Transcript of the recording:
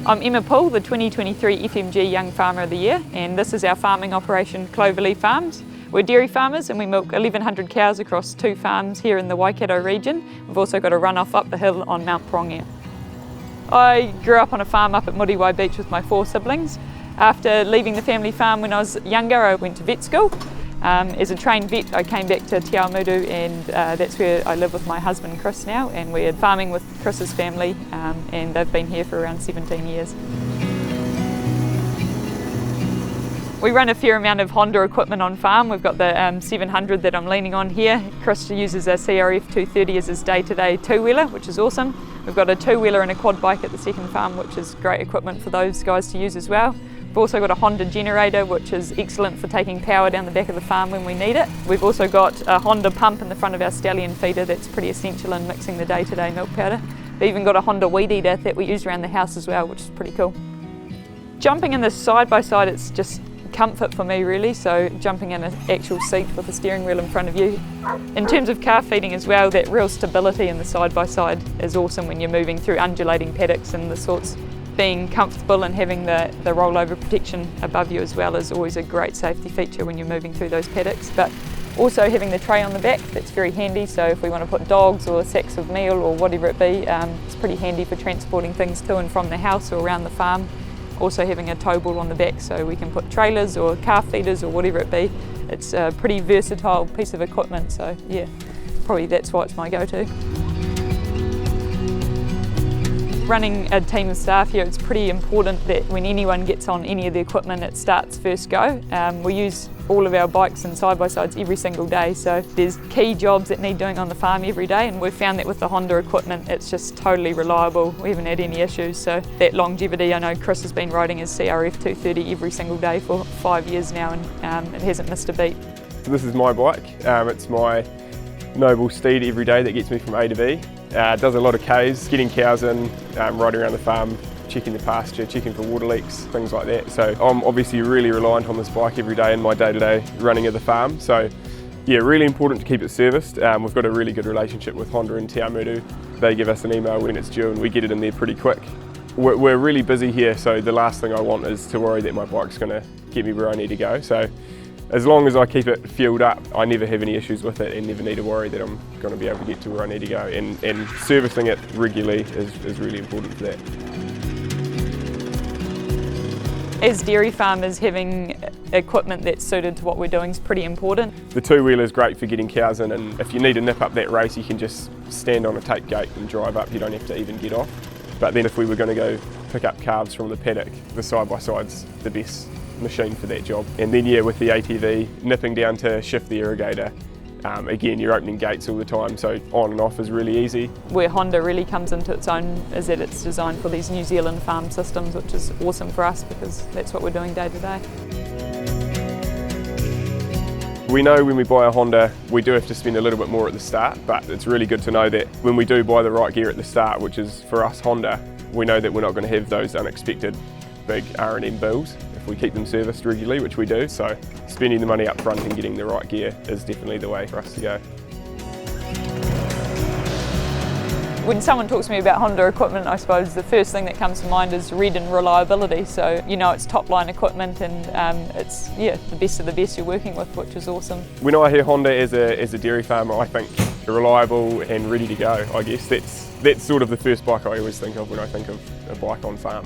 I'm Emma Poole, the 2023 FMG Young Farmer of the Year, and this is our farming operation, Cloverleaf Farms. We're dairy farmers and we milk 1,100 cows across 2 farms here in the Waikato region. We've also got a runoff up the hill on Mount Pirongia. I grew up on a farm up at Muriwai Beach with my 4 siblings. After leaving the family farm when I was younger, I went to vet school. As a trained vet, I came back to Te Awamutu, and that's where I live with my husband Chris now, and we're farming with Chris's family, and they've been here for around 17 years. We run a fair amount of Honda equipment on farm. We've got the 700 that I'm leaning on here. Chris uses a CRF 230 as his day-to-day 2-wheeler, which is awesome. We've got a 2-wheeler and a quad bike at the second farm, which is great equipment for those guys to use as well. We've also got a Honda generator, which is excellent for taking power down the back of the farm when we need it. We've also got a Honda pump in the front of our stallion feeder that's pretty essential in mixing the day-to-day milk powder. We've even got a Honda weed eater that we use around the house as well, which is pretty cool. Jumping in this side-by-side, it's just comfort for me really, so jumping in an actual seat with the steering wheel in front of you. In terms of calf feeding as well, that real stability in the side-by-side is awesome when you're moving through undulating paddocks and the sorts. Being comfortable and having the rollover protection above you as well is always a great safety feature when you're moving through those paddocks. But also having the tray on the back, that's very handy, so if we want to put dogs or sacks of meal or whatever it be, it's pretty handy for transporting things to and from the house or around the farm. Also having a tow ball on the back so we can put trailers or calf feeders or whatever it be. It's a pretty versatile piece of equipment, so yeah, probably that's why it's my go-to. Running a team of staff here, it's pretty important that when anyone gets on any of the equipment, it starts first go. We use all of our bikes and side-by-sides every single day, so there's key jobs that need doing on the farm every day, and we've found that with the Honda equipment, it's just totally reliable. We haven't had any issues, so that longevity, I know Chris has been riding his CRF 230 every single day for 5 years now, and it hasn't missed a beat. This is my bike. It's my noble steed every day that gets me from A to B. It does a lot of Ks, getting cows in, riding around the farm, checking the pasture, checking for water leaks, things like that. So I'm obviously really reliant on this bike every day in my day-to-day running of the farm. So yeah, really important to keep it serviced. We've got a really good relationship with Honda and Te Awamutu. They give us an email when it's due and we get it in there pretty quick. We're really busy here, so the last thing I want is to worry that my bike's going to get me where I need to go. So as long as I keep it fueled up, I never have any issues with it and never need to worry that I'm going to be able to get to where I need to go. And servicing it regularly is really important for that. As dairy farmers, having equipment that's suited to what we're doing is pretty important. The 2-wheeler is great for getting cows in, and if you need to nip up that race, you can just stand on a tape gate and drive up. You don't have to even get off. But then if we were going to go pick up calves from the paddock, the side-by-side's the best machine for that job. And then yeah, with the ATV, nipping down to shift the irrigator, again you're opening gates all the time, so on and off is really easy. Where Honda really comes into its own is that it's designed for these New Zealand farm systems, which is awesome for us because that's what we're doing day to day. We know when we buy a Honda we do have to spend a little bit more at the start, but it's really good to know that when we do buy the right gear at the start, which is for us Honda, we know that we're not going to have those unexpected big R&M bills if we keep them serviced regularly, which we do. So spending the money up front and getting the right gear is definitely the way for us to go. When someone talks to me about Honda equipment, I suppose the first thing that comes to mind is red and reliability. So you know it's top line equipment, and it's the best of the best you're working with, which is awesome. When I hear Honda as a dairy farmer, I think reliable and ready to go. I guess that's sort of the first bike I always think of when I think of a bike on farm.